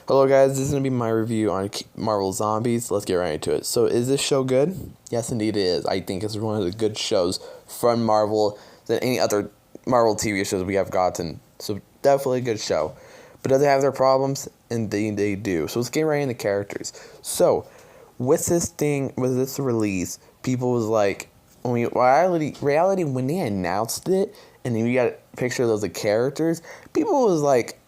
Hello guys, this is going to be my review on Marvel Zombies. Let's get right into it. So is this show good? Yes, indeed it is. I think it's one of the good shows from Marvel than any other Marvel TV shows we have gotten. So definitely a good show. But does it have their problems? Indeed they do. So let's get right into characters. So with this release, people was like, reality when they announced it and then we got a picture of the characters, people was like,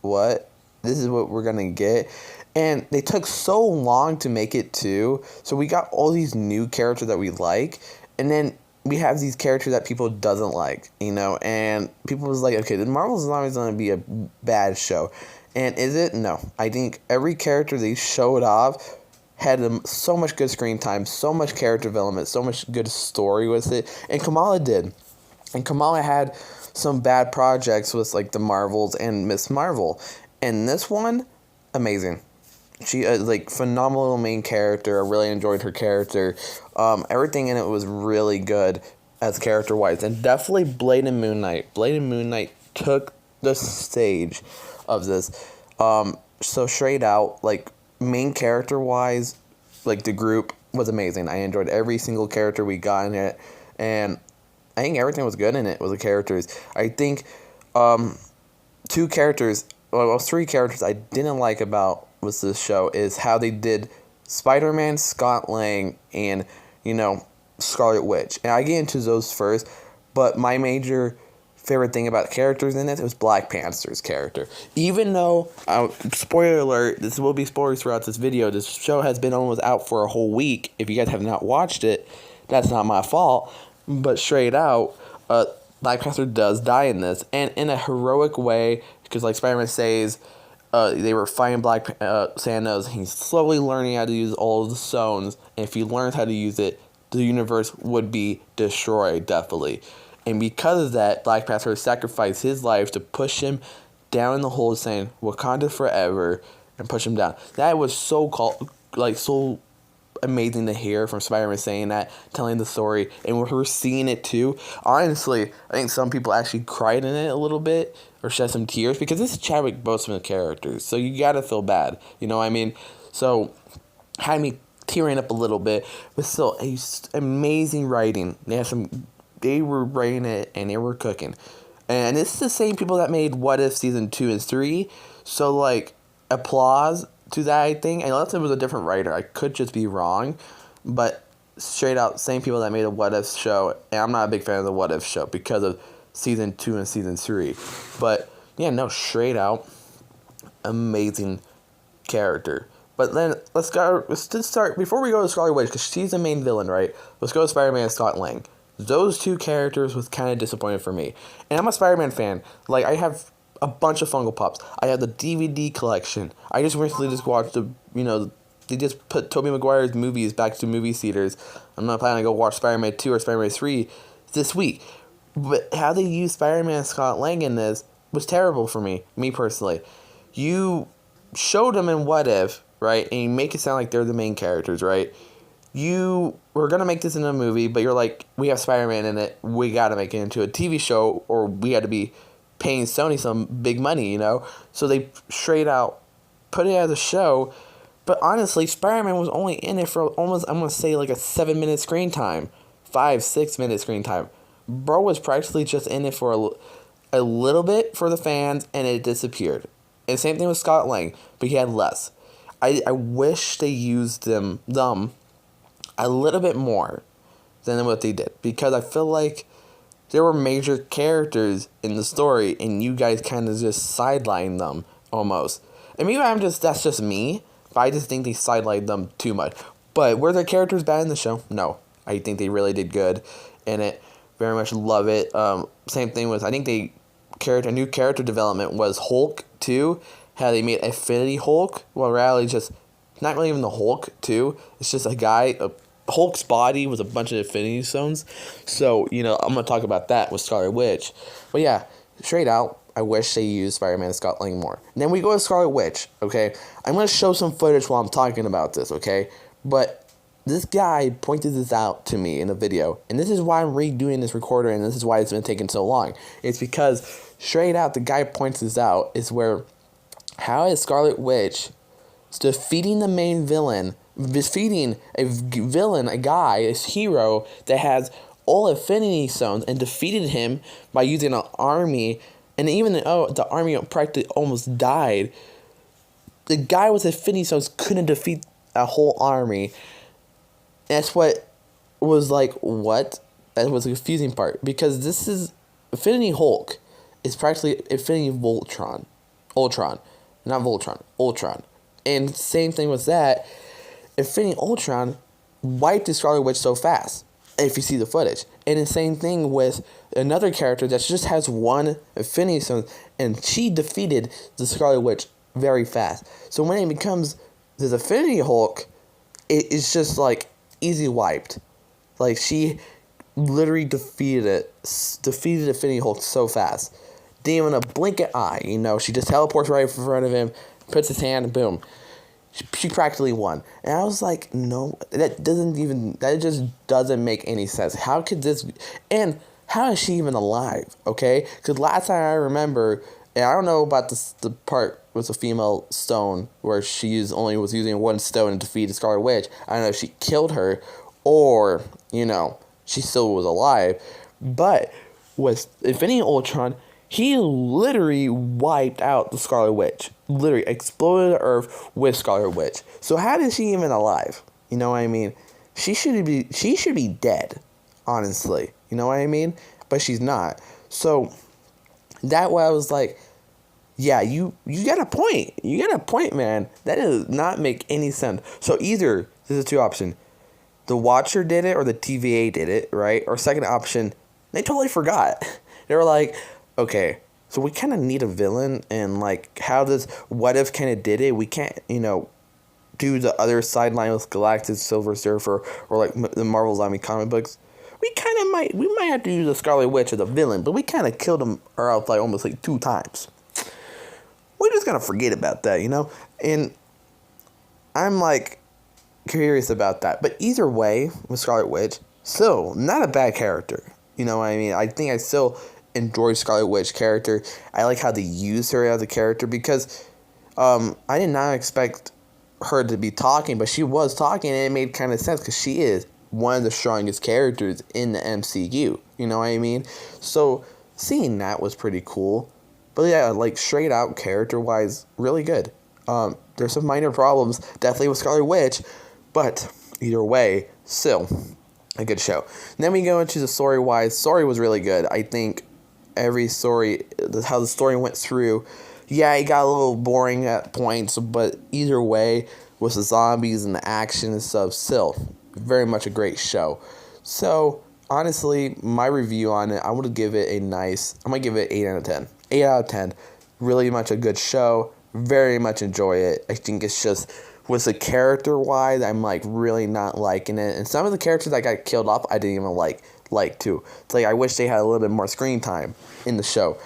what? This is what we're gonna get. And they took so long to make it too. So we got all these new characters that we like, and then we have these characters that people doesn't like, and people was like, okay, the Marvel Zombies is gonna be a bad show. And is it? No. I think every character they showed off had so much good screen time, so much character development, so much good story with it. And Kamala did. And Kamala had some bad projects with like the Marvels and Miss Marvel. And this one, amazing. She phenomenal main character. I really enjoyed her character. Everything in it was really good as character wise, and definitely Blade and Moon Knight. Blade and Moon Knight took the stage of this. So straight out, main character wise, the group was amazing. I enjoyed every single character we got in it, and I think everything was good in it with the characters. I think three characters I didn't like about with this show is how they did Spider-Man, Scott Lang, and, Scarlet Witch. And I get into those first, but my major favorite thing about characters in this was Black Panther's character. Even though, spoiler alert, this will be spoilers throughout this video, this show has been almost out for a whole week. If you guys have not watched it, that's not my fault. But straight out, Black Panther does die in this, and in a heroic way, because like Spider-Man says, they were fighting Thanos. He's slowly learning how to use all of the stones, and if he learns how to use it, the universe would be destroyed, definitely. And because of that, Black Panther sacrificed his life to push him down in the hole, saying Wakanda forever, and push him down. That was so amazing to hear from Spider-Man saying that, telling the story, and we're seeing it too. Honestly, I think some people actually cried in it a little bit or shed some tears because this is Chadwick Boseman characters, so you gotta feel bad, you know what I mean? So had me tearing up a little bit, but still, amazing writing. They were writing it and they were cooking, and this is the same people that made What If season 2 and 3. So applause to that, I think. Unless it was a different writer, I could just be wrong, but straight out, same people that made a What If show, and I'm not a big fan of the What If show because of season 2 and season 3. But yeah, no, straight out, amazing character. But then let's just start before we go to Scarlet Witch, because she's the main villain, right? Let's go to Spider-Man and Scott Lang. Those two characters was kind of disappointing for me, and I'm a Spider-Man fan. I have a bunch of Funko Pops. I have the DVD collection. I just recently watched they just put Tobey Maguire's movies back to movie theaters. I'm not planning to go watch Spider-Man 2 or Spider-Man 3 this week. But how they used Spider-Man and Scott Lang in this was terrible for me personally. You showed them in What If, right? And you make it sound like they're the main characters, right? You were going to make this into a movie, but you're like, we have Spider-Man in it. We got to make it into a TV show, or we had to be paying Sony some big money, So they straight out put it as a show. But honestly, Spider-Man was only in it for almost, I'm going to say, a 7-minute screen time. 5-6 minute screen time. Bro was practically just in it for a little bit for the fans, and it disappeared. And same thing with Scott Lang, but he had less. I wish they used them a little bit more than what they did, because I feel like there were major characters in the story, and you guys kind of just sidelined them almost. And maybe that's just me, but I just think they sidelined them too much. But were their characters bad in the show? No. I think they really did good in it. Very much love it. Same thing with, I think a new character development was Hulk too. How they made Infinity Hulk. Well, really just, not really even the Hulk too. It's just a guy, Hulk's body was a bunch of Infinity Stones. So, I'm going to talk about that with Scarlet Witch. But yeah, straight out, I wish they used Spider-Man and Scott Lang more. And then we go to Scarlet Witch, okay? I'm going to show some footage while I'm talking about this, okay? But this guy pointed this out to me in a video. And this is why I'm redoing this recorder, and this is why it's been taking so long. It's because straight out, the guy points this out is where How is Scarlet Witch defeating the main villain, defeating a guy, a hero that has all Infinity Stones, and defeated him by using an army, and even though the army practically almost died, the guy with Infinity Stones couldn't defeat a whole army. That's what was like, what? That was the confusing part, because this is Infinity Hulk is practically Infinity Voltron. Ultron. Not Voltron. Ultron. And same thing with that. Infinity Ultron wiped the Scarlet Witch so fast, if you see the footage. And the same thing with another character that just has one Infinity Stone, and she defeated the Scarlet Witch very fast. So when it becomes this Infinity Hulk, it's just like easy wiped. Like, she literally defeated Infinity Hulk so fast. Didn't even blink an eye, you know. She just teleports right in front of him, puts his hand, and boom. She practically won. And I was like, no, that just doesn't make any sense. How could this, and how is she even alive, okay? Because last time I remember, and I don't know about the part with the female stone, where she only was using one stone to defeat the Scarlet Witch. I don't know if she killed her, or, you know, she still was alive. But with Infinity Ultron, he literally wiped out the Scarlet Witch. Literally exploded the Earth with Scarlet Witch. So how is she even alive? You know what I mean? She should be dead, honestly. You know what I mean? But she's not. So that way I was like, yeah, you got a point. You got a point, man. That does not make any sense. So either there's two options. The Watcher did it or the TVA did it, right? Or second option, they totally forgot. They were like, okay, so we kind of need a villain, and like how this What If kind of did it. We can't, you know, do the other sideline with Galactus, Silver Surfer, or like the Marvel Zombie comic books. We might have to use the Scarlet Witch as a villain, but we kind of killed him out like almost like 2 times. We're just gonna forget about that, you know? And I'm like curious about that. But either way, with Scarlet Witch, still not a bad character. You know what I mean? I think I still enjoy Scarlet Witch character. I like how they use her as a character, because I did not expect her to be talking, but she was talking, and it made kind of sense because she is one of the strongest characters in the MCU. You know what I mean? So seeing that was pretty cool. But yeah, like straight out character wise, really good. There's some minor problems definitely with Scarlet Witch, but either way, still a good show. And then we go into the story wise. Story was really good. I think every story, how the story went through, yeah, it got a little boring at points, but either way, with the zombies and the action and stuff, still very much a great show. So honestly, my review on it, I'm gonna give it 8 out of 10. 8 out of 10. Really much a good show. Very much enjoy it. I think it's just, with the character wise, I'm like really not liking it. And some of the characters that got killed off, I didn't even like too. It's like I wish they had a little bit more screen time in the show.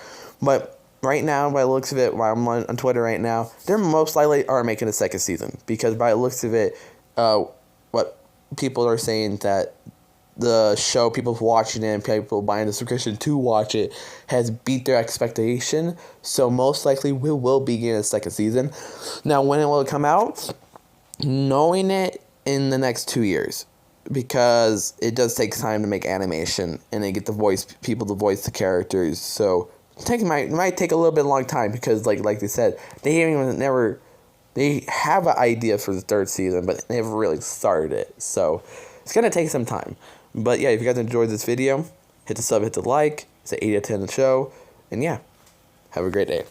But right now, by the looks of it, while I'm on Twitter right now, they're most likely are making a second season, because by the looks of it, what people are saying that the show, people watching it and people buying the subscription to watch it, has beat their expectation. So most likely we will be getting a second season. Now, when it will come out, knowing it in the next 2 years, because it does take time to make animation and they get people to voice the characters. So it might take a little bit long time, because like they said, they have an idea for the 3rd season, but they never really started it. So it's gonna take some time. But yeah, if you guys enjoyed this video, hit the sub, hit the like. It's an 8 out of 10 the show. And yeah, have a great day.